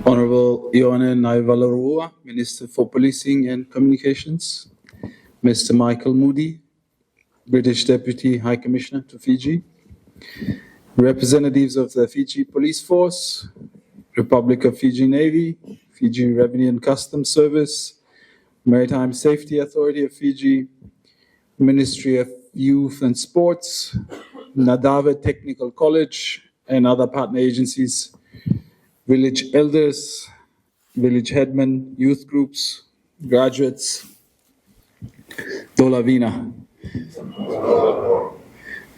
Honorable Ioane Naivalurua, Minister for Policing and Communications, Mr. Michael Moody, British Deputy High Commissioner to Fiji, representatives of the Fiji Police Force, Republic of Fiji Navy, Fiji Revenue and Customs Service, Maritime Safety Authority of Fiji, Ministry of Youth and Sports, Nadave Technical College, and other partner agencies, village elders, village headmen, youth groups, graduates, Dolavina.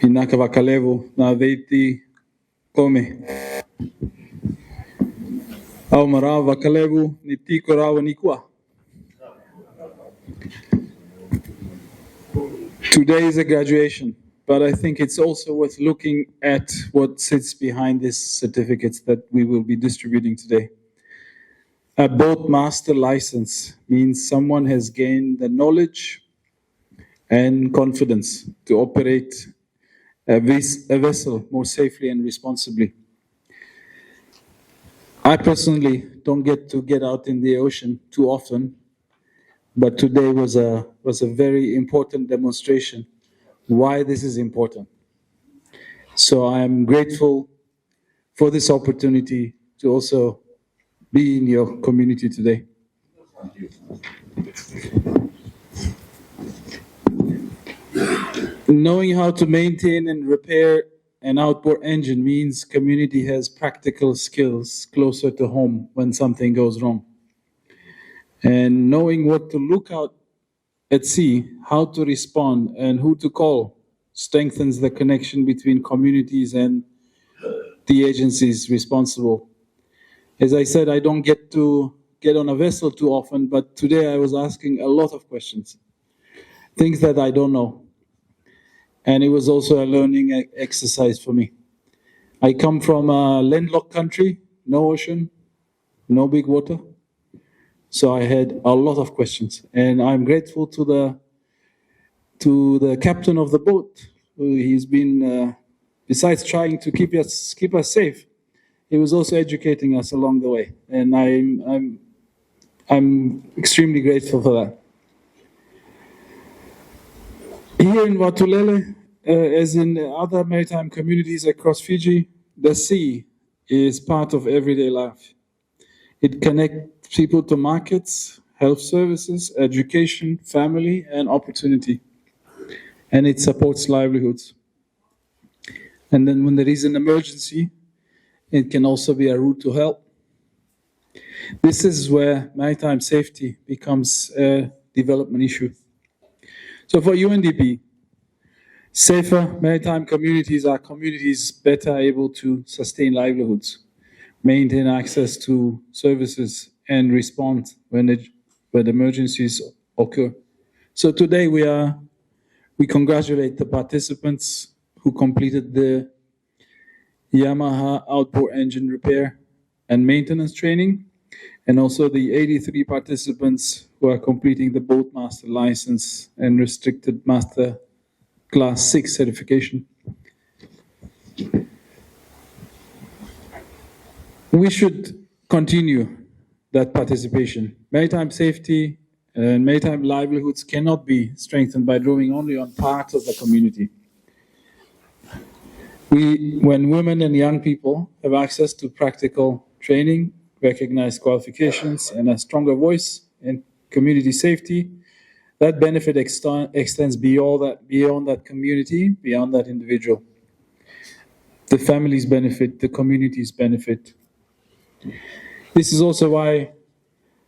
Inaka vakalevu na Veitaqomaki. Au marau vakalevu ni tiko rawa nikua. Today is a graduation, but I think it's also worth looking at what sits behind these certificates that we will be distributing today. A boat master license means someone has gained the knowledge and confidence to operate a vessel more safely and responsibly. I personally don't get out in the ocean too often, but today was a very important demonstration why this is important. So I'm grateful for this opportunity to also be in your community today. Knowing how to maintain and repair an outboard engine means community has practical skills closer to home when something goes wrong. And knowing what to look out at sea, how to respond, and who to call strengthens the connection between communities and the agencies responsible. As I said, I don't get to get on a vessel too often, but today I was asking a lot of questions, things that I don't know. And it was also a learning exercise for me. I come from a landlocked country, no ocean, no big water. So I had a lot of questions, and I'm grateful to the captain of the boat. He's been, besides trying to keep us safe, he was also educating us along the way, and I'm extremely grateful for that. Here in Watulele, as in other maritime communities across Fiji, the sea is part of everyday life. It connects people to markets, health services, education, family, and opportunity. And it supports livelihoods. And then when there is an emergency, it can also be a route to help. This is where maritime safety becomes a development issue. So for UNDP, safer maritime communities are communities better able to sustain livelihoods, maintain access to services, and respond when emergencies occur. So today we congratulate the participants who completed the Yamaha outboard engine repair and maintenance training, and also the 83 participants who are completing the boat master license and restricted master class 6 certification. We should continue that participation. Maritime safety and maritime livelihoods cannot be strengthened by drawing only on part of the community. When women and young people have access to practical training, recognized qualifications, and a stronger voice in community safety, that benefit extends beyond that community, beyond that individual. The families benefit, the communities benefit. This is also why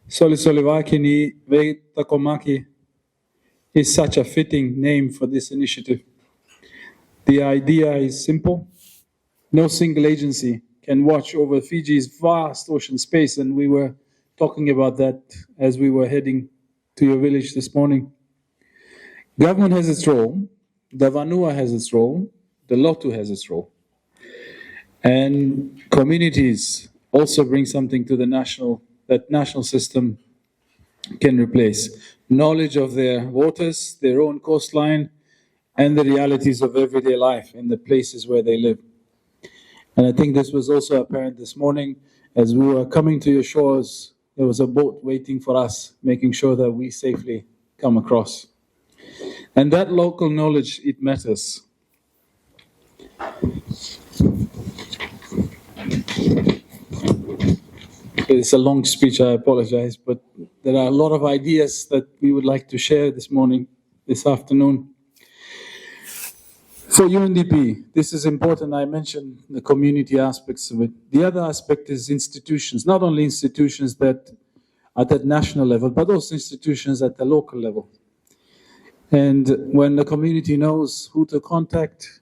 Solesolevaki ni Veitaqomaki is such a fitting name for this initiative. The idea is simple. No single agency can watch over Fiji's vast ocean space, and we were talking about that as we were heading to your village this morning. Government has its role, the Vanua has its role, the Lotu has its role. And communities also bring something to the national system can replace. Knowledge of their waters, their own coastline, and the realities of everyday life in the places where they live. And I think this was also apparent this morning. As we were coming to your shores, there was a boat waiting for us, making sure that we safely come across. And that local knowledge, it matters. It's a long speech, I apologize, but there are a lot of ideas that we would like to share this afternoon. For UNDP, this is important. I mentioned the community aspects of it. The other aspect is institutions, not only institutions that are at national level, but also institutions at the local level. And when the community knows who to contact,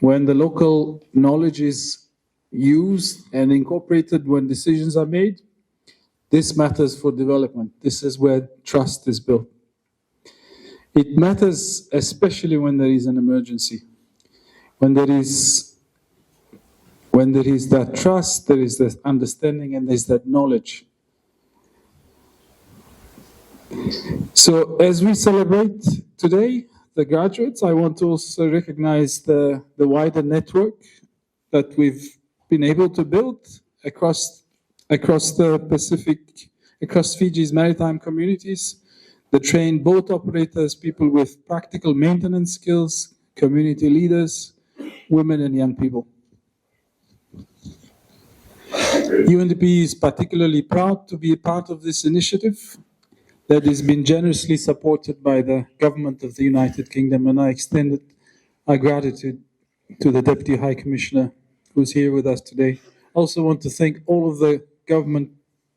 when the local knowledge is used and incorporated when decisions are made, this matters for development. This is where trust is built. It matters especially when there is an emergency. When there is that trust, there is that understanding, and there's that knowledge. So as we celebrate today the graduates, I want to also recognize the wider network that we've been able to build across the Pacific, across Fiji's maritime communities, the trained boat operators, people with practical maintenance skills, community leaders, women and young people. UNDP is particularly proud to be a part of this initiative that has been generously supported by the government of the United Kingdom, and I extended our gratitude to the Deputy High Commissioner who's here with us today. I also want to thank all of the government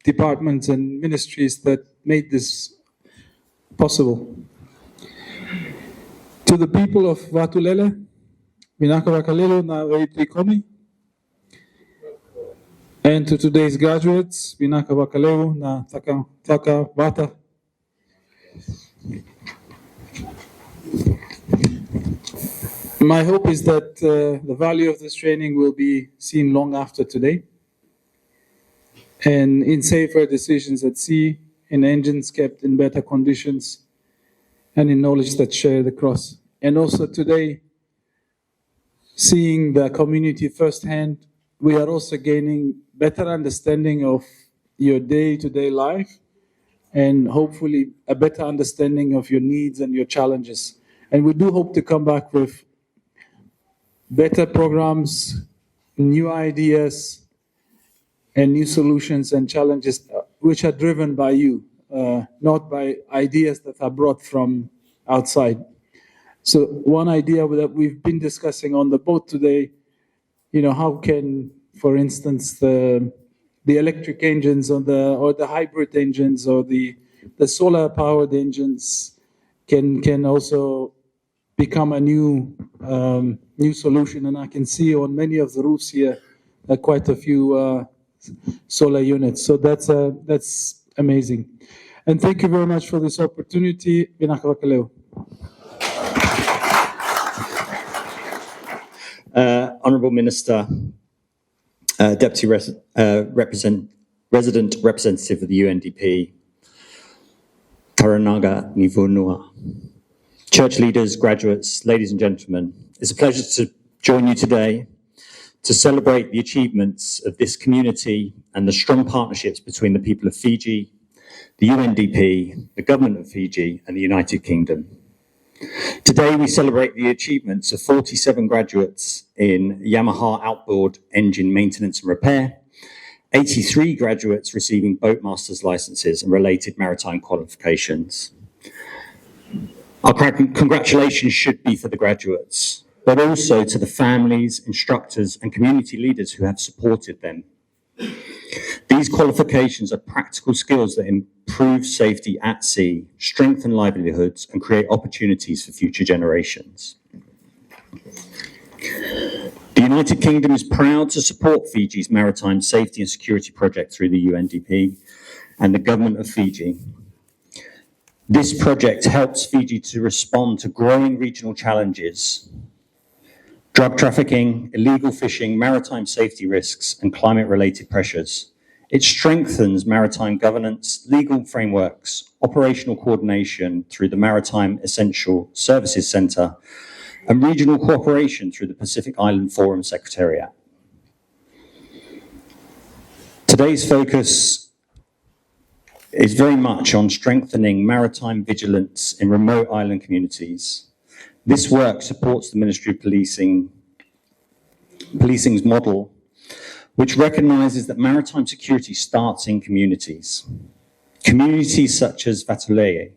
departments and ministries that made this possible. To the people of Vatulele, Veitaqomaki na Veitaqomaki, and to today's graduates, Veitaqomaki na Taka Vata. My hope is that the value of this training will be seen long after today, and in safer decisions at sea, in engines kept in better conditions, and in knowledge that's shared across. And also today, seeing the community firsthand, we are also gaining better understanding of your day-to-day life, and hopefully a better understanding of your needs and your challenges. And we do hope to come back with better programs, new ideas, and new solutions and challenges which are driven by you, not by ideas that are brought from outside. So one idea that we've been discussing on the boat today, how can, for instance, the electric engines or the hybrid engines or the solar-powered engines can also become a new solution. And I can see on many of the roofs here quite a few solar units. So that's amazing. And thank you very much for this opportunity. Honourable Minister, Deputy Resident Representative of the UNDP, Taranaga Naivalurua, church leaders, graduates, ladies and gentlemen, it's a pleasure to join you today to celebrate the achievements of this community and the strong partnerships between the people of Fiji, the UNDP, the government of Fiji, and the United Kingdom. Today, we celebrate the achievements of 47 graduates in Yamaha outboard engine maintenance and repair, 83 graduates receiving boatmaster's licenses and related maritime qualifications. Our congratulations should be for the graduates, but also to the families, instructors, and community leaders who have supported them. These qualifications are practical skills that improve safety at sea, strengthen livelihoods, and create opportunities for future generations. The United Kingdom is proud to support Fiji's maritime safety and security project through the UNDP and the government of Fiji. This project helps Fiji to respond to growing regional challenges: drug trafficking, illegal fishing, maritime safety risks, and climate-related pressures. It strengthens maritime governance, legal frameworks, operational coordination through the Maritime Essential Services Centre, and regional cooperation through the Pacific Island Forum Secretariat. Today's focus is very much on strengthening maritime vigilance in remote island communities. This work supports the Ministry of Policing's model, which recognises that maritime security starts in communities. Communities such as Veitaqomaki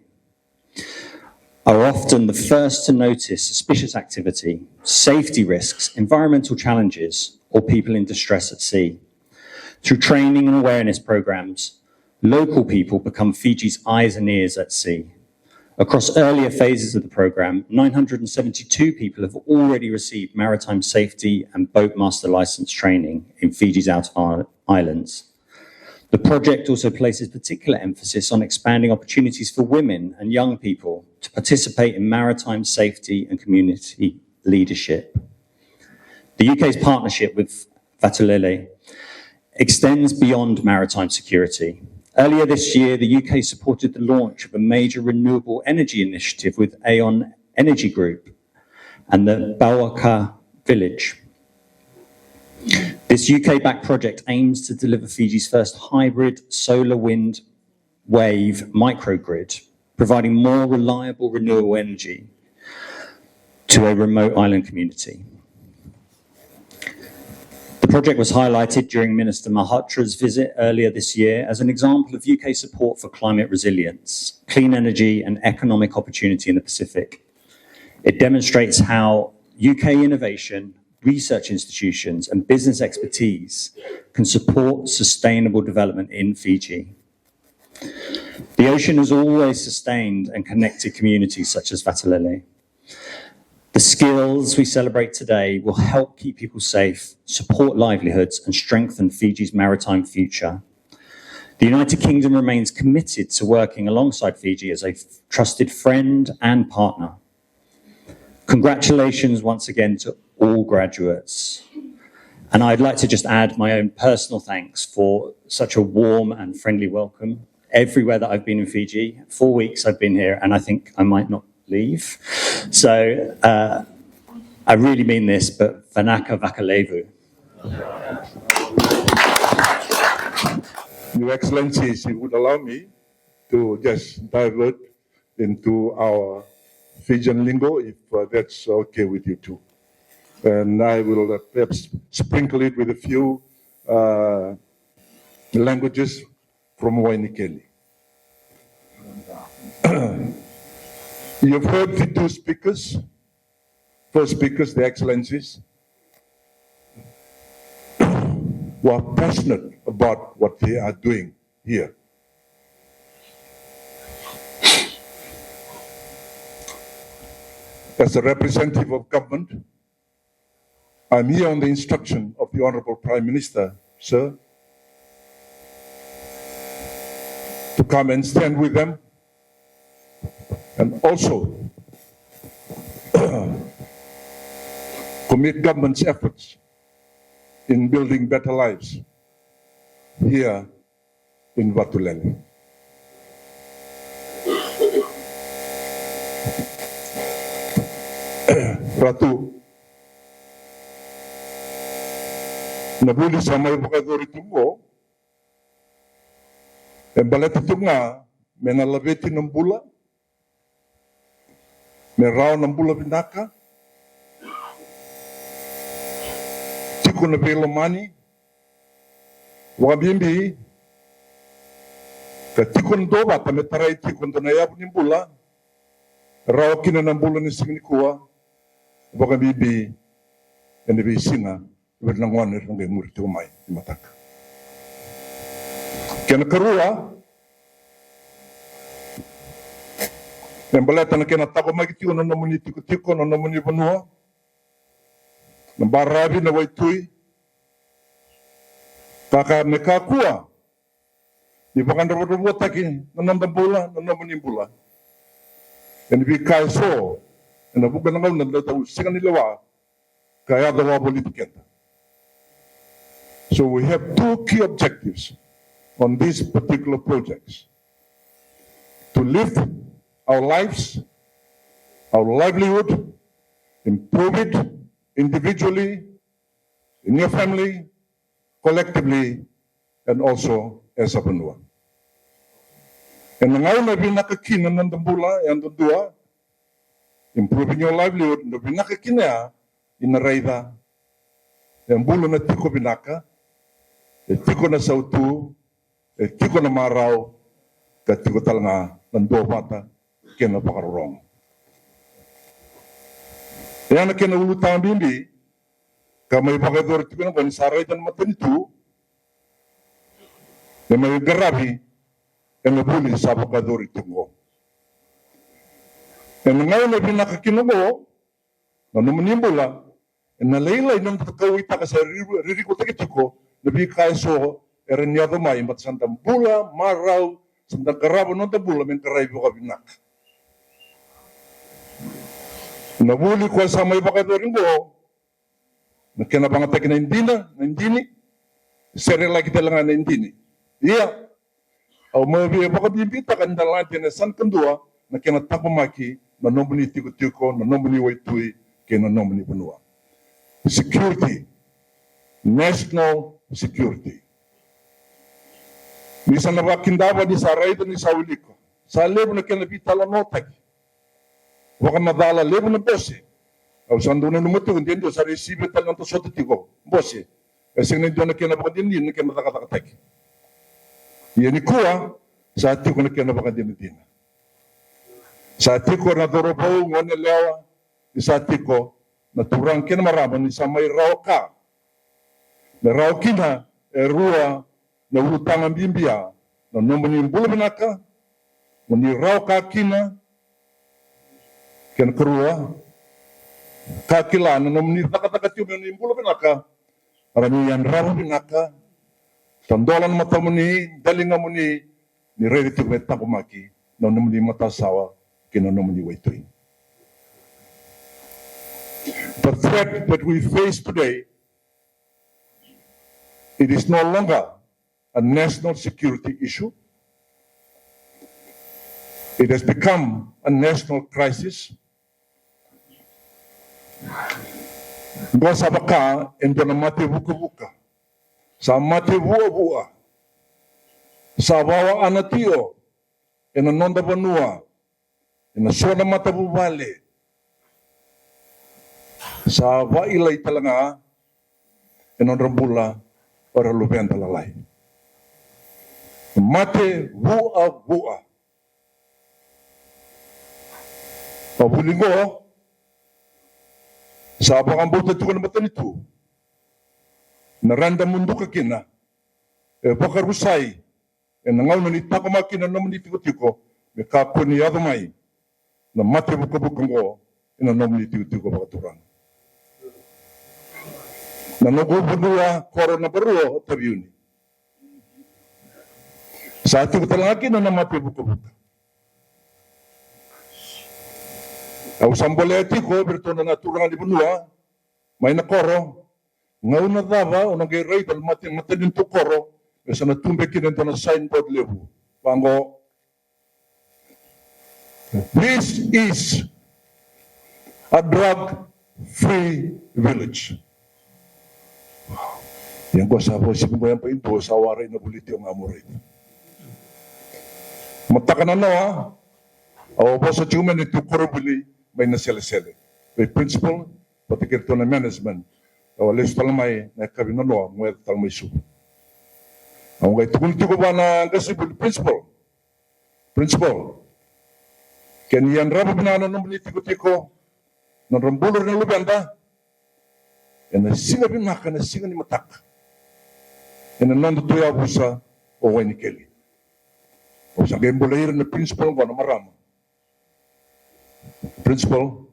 are often the first to notice suspicious activity, safety risks, environmental challenges, or people in distress at sea. Through training and awareness programs, local people become Fiji's eyes and ears at sea. Across earlier phases of the program, 972 people have already received maritime safety and boatmaster license training in Fiji's outer islands. The project also places particular emphasis on expanding opportunities for women and young people to participate in maritime safety and community leadership. The UK's partnership with Veitaqomaki extends beyond maritime security. Earlier this year, the UK supported the launch of a major renewable energy initiative with Aon Energy Group and the Abduvakkos village. This UK-backed project aims to deliver Fiji's first hybrid solar wind wave microgrid, providing more reliable renewable energy to a remote island community. The project was highlighted during Minister Malhotra's visit earlier this year as an example of UK support for climate resilience, clean energy and economic opportunity in the Pacific. It demonstrates how UK innovation, research institutions and business expertise can support sustainable development in Fiji. The ocean has always sustained and connected communities such as Veitaqomaki. The skills we celebrate today will help keep people safe, support livelihoods, and strengthen Fiji's maritime future. The United Kingdom remains committed to working alongside Fiji as a trusted friend and partner. Congratulations once again to all graduates. And I'd like to just add my own personal thanks for such a warm and friendly welcome everywhere that I've been in Fiji. 4 weeks I've been here, and I think I might not leave. So I really mean this, but Vanaka Vakalevu. Your Excellencies, you would allow me to just divert into our Fijian lingo, if that's okay with you too. And I will perhaps sprinkle it with a few languages from Wainikeli. You've heard the two speakers, first speakers, the Excellencies, who are passionate about what they are doing here. As a representative of government, I'm here on the instruction of the Honourable Prime Minister, sir, to come and stand with them and also commit government's efforts in building better lives here in Veitaqomaki. Ratu, nabuli sa may bukadori tungo, e baleta tunga, menalabeti ng bula, merao ng bula binaka, tiko na belomani, wabimbi, ka tiko ndoba, tametaray tiko ndonayabu ng bula, rao kina ng bula ni Signikuwa, baka bibi, and the singa, with Langwaner ng Murti Umay, Mataka. Kanakarua, Nembaleta na Kinataqomaki tiko na namuni tiko na namuni banua, nambarabi na waitui, kaka mekakua, di bakanda rodo-rodo na nambambula, na namuni bula. And we kaiso, and the book na nagdataw sika nilawa, kaya dawa politiketa. So we have two key objectives on these particular projects: to lift our lives, our livelihood, improve it individually, in your family, collectively, and also as a Banua. And ngayon na binakakinan ng dambula and dua, improving your livelihood, na binakakina inaraida, yung bulo na tiko binaka, tiko na sautu, tiko na maraw, tiko talaga ng dua bata, kena pakarorong. Yan na kinaulutang bimbi, kamay bakador tiko na kung saray dan matanitu, na may garabi, ang nabuli sa bakador itungo. And ngayon na binakakinugo, na numanimbula, na laylay ng kakawita ka sa ririko takitiko, na bikaiso, eranyado may, mat sandang bula, maraw, sandang karabo ng tabula, may karaybo ka binak. Nabuli ko sa may bakadorin ko, na kinabangatag na indini, serela kita lang na indini. Iya, o mabiya baka kan dalang natin na san kandua, na Veitaqomaki, na nomini tiko-tiko, na nomini waitui, kina nomini Banua. Security, national security. Nisa na wakindawa ni sa raida ni sa uliko. Sa lebo na kinapitala notak. Waka madala lebo na bose. Au sando na numuti kung diyan sa resibe tal ng tosoto tiko. Bose. Kasi na diyan na kinapakadin din na kinatakatak. Yan ni kuwa sa tiko na kinapakadin din. Sa tiko na doropaw ngon lewa sa tiko na turang kinamaraman ni sa may raw ka. Na raw kina rua na utang ang bimbia na nomoni bulu binaka ni raw ka kina ken kerua kakila na nomoni takatakatiu ni bulu binaka arami yan raw binaka tandolan mata muni dalinga muni ni ready to Veitaqomaki na nomoni mata sawa kina nomoni waitui. The threat that we face today, it is no longer a national security issue. It has become a national crisis. Gosa baka endo na mati buka-buka. Sa mati buwa-buwa. Sa bawa anatio. Ena nonda Banua. Ena sona mata bubale. Sa wailay talaga. Ena rambula. Ora luben talalay. Mate buwa-buwa. Pabulingo, sa abang buta tukan mata nito, naranda mundo ka kina, baka rusay, nangaw na Veitaqomaki na naman tiko-tiko, may kapo ni Adamay, na mate buka-bukang ko, na naman tiko-tiko baka turang. Nanugubunua, koro na baruo, tabi yun. Sa ating talangaki na namati buka-buka. Au samboleti ko berto na naturangan di Banua, may nakoro, ngayon na dava, unang gay dal matinin to koro, sa natumbe kinento na signboard lebu. Pango, this is a drug-free village. Yang ko sabi, sipin ko yan pa ito, sa waray na buliti ang amuray. Matakanan na ha, o po sa tuman ito korobuli, may nasele-sele. May principle, patikir to na management, o alis talamay, na kabinalo, mga talamay subo. Ang kay tukul-tukul ba na gasibul principle? Principle. Kaniyan rabo binano ng tiko-tiko, ng rambulor ng lubenda, yan na singa binaka, na singa ni matak. Yan na nandutuya busa, o way ni Kelly. O sa kayong bulayir na principle ko na marama. Principle,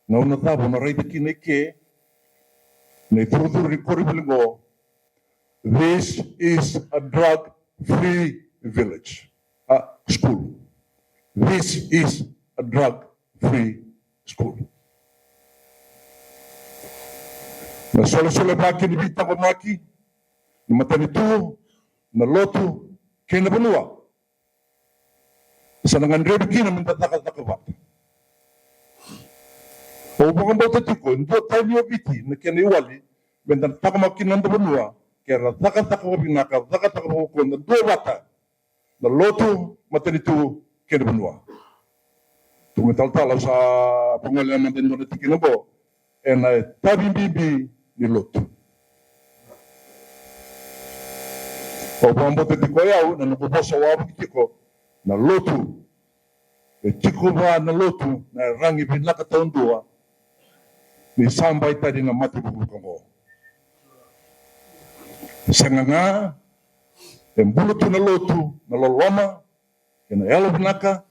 na unatabo na rayda kinike, na ituruturo ni Koribulingo, this is a drug-free village, school. This is a drug-free school. Na Solesolevaki ni Veitaqomaki, na matanitu, na lotu, kaya na Banua. Sa nanganrebi na mintatakal-takabat. O baka bauta tiko, ndo tayo biti, na kaya na iwali, bentan Veitaqomaki na Banua, kera taka binaka, taka kon na dua bata, na lotu matanitu kena benua. Tunga tal sa pengalaman dan nona tikina bo, ena tabi bibi ni lotu. O bambo te tiko yau, na nukuposa wabu kitiko, na lotu, e tiko ba na lotu, na rangi binaka taon dua, ni sambai tadi na mati bubukango. Sanganga, embulutu na lotu, na loloma, ena elo binaka,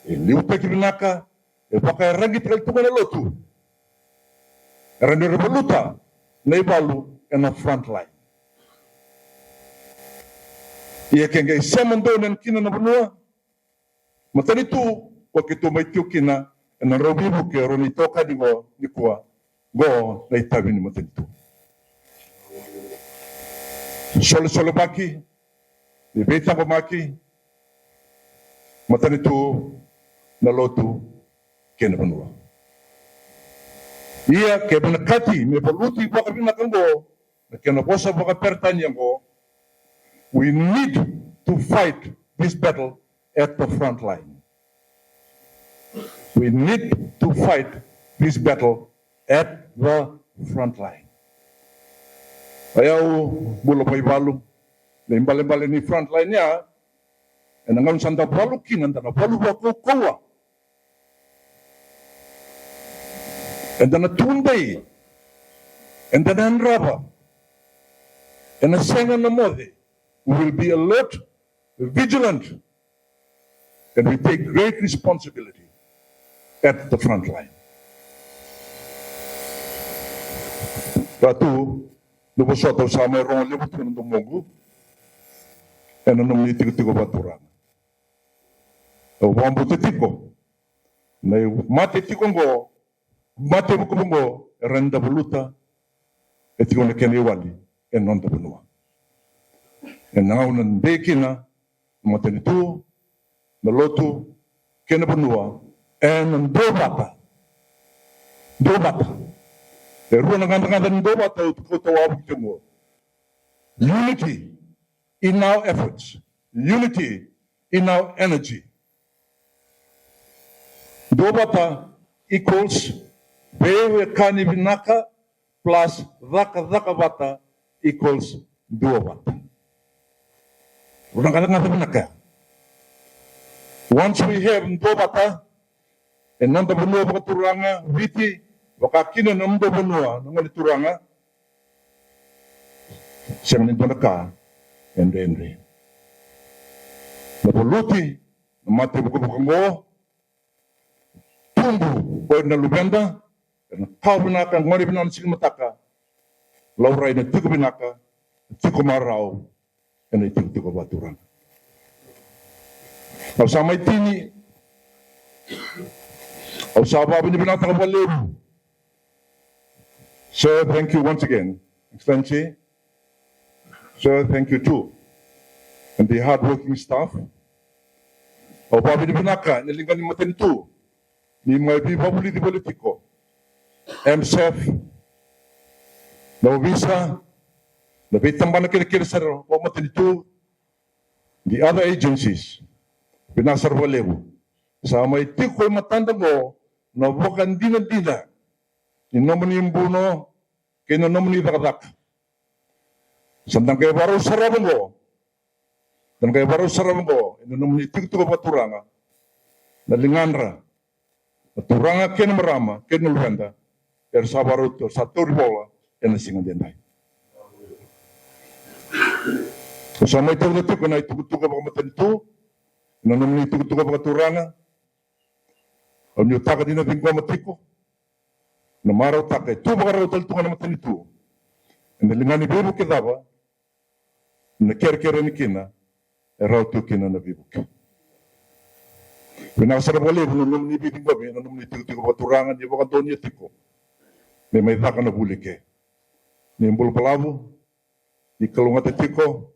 e liupeki binaka, e baka rangi tika tuka na lotu. Rani revoluta, Naivalu, ena front line. Ia kenga isemando nan kina na benua, matanitu, wakitu maitiu kina, ena robibu ke roni toka di go, di kua, go na itabi ni matanitu. Solesolevaki, di Veitaqomaki, matanitu na lotu kena benua. Ia ke benakati me baluti baka binakango, na kena bosa baka pertanyango, we need to fight this battle at the front line. We need to fight this battle at the front line. Ayaw bulo pa ibalong, na imbali-bali ni front line niya, e nangang sanda balukin, anda na baluwa ko kowa. Anda na tunday, anda na anraba, anda senga na mode. We will be alert, vigilant, and we take great responsibility at the front line. Ratu, lupa soto sama orang lebut kan untuk mongu, ena nomni tigo baturang. Wambu tiko, na mati tiko ngo, mati buku ngo, renda buluta, etiko na kene wali, enonta benua. En naunan bekina, matanitu, na lotu, kena benua, en dobata. E rua na ganda dobata ko tawabu kemo. Unity in our efforts, unity in our energy. Dobata equals bewe kani binaka plus dhaka bata equals dua bata. Once we have ndobata, and nanda benua baka turanga, viti, baka kina namdo benua, nangali turanga, siang nindonaka, endre. Napoluti, mati buku-bukango, tumbu, boy na lubenda, na kau binaka, ngori binan mataka, laurai na tiku binaka, tiku marau, ena tiku baturang. Au sama itini, au sahabat ini binatang baleru. Sir, thank you once again, Excellency. Sir, thank you too, and the hardworking staff. Au babi ini binaka, nilingkan ni matenitu, ni mai bi babuli di politiko, MSF, na visa, na bitambana kira-kira sa matenitu, the other agencies. Binasar balebu. Sama itu kau matanda mo, na bukan dina. Inomani imbuno, kena nomani darak. Sandang kaya baru sarabongo. Dan kaya baru sarabongo, inomani tiku baturanga. Na linganra. Baturanga kena merama, kena luganda. Sabaru tu satu ribola, ena singan dendai. Sama itu tiku na itu pamatentu. Nanamni tuku-tuku pakaturanga, ang yung taka din natin kwa matiko, na maraw taka, ito makaraw taltungan na matanitu, ang nalingan ni Bibu kitaba, na kera-kera ni kina, raw tu kina na Bibu ki. Pinakasarap wali, nanamni biting babi, nanamni tuku-tuku pakaturanga, di baka doon niya tiko, may taka na bulike, ni imbul palabu, di kalungat tiko,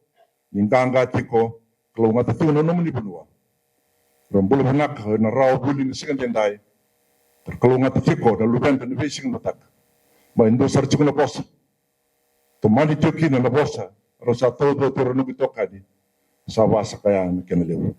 ni gangga tiko, kalungat tiko, nanamni benua. Rambul benak na raw bulin singan dendai. Terkalungat tiko dan lugan dan bising matak. Ba indo sarchuk na pos. Tumani tioki na bosa, rosa todo toro nubi tokadi, sawa sakaya kenelewu.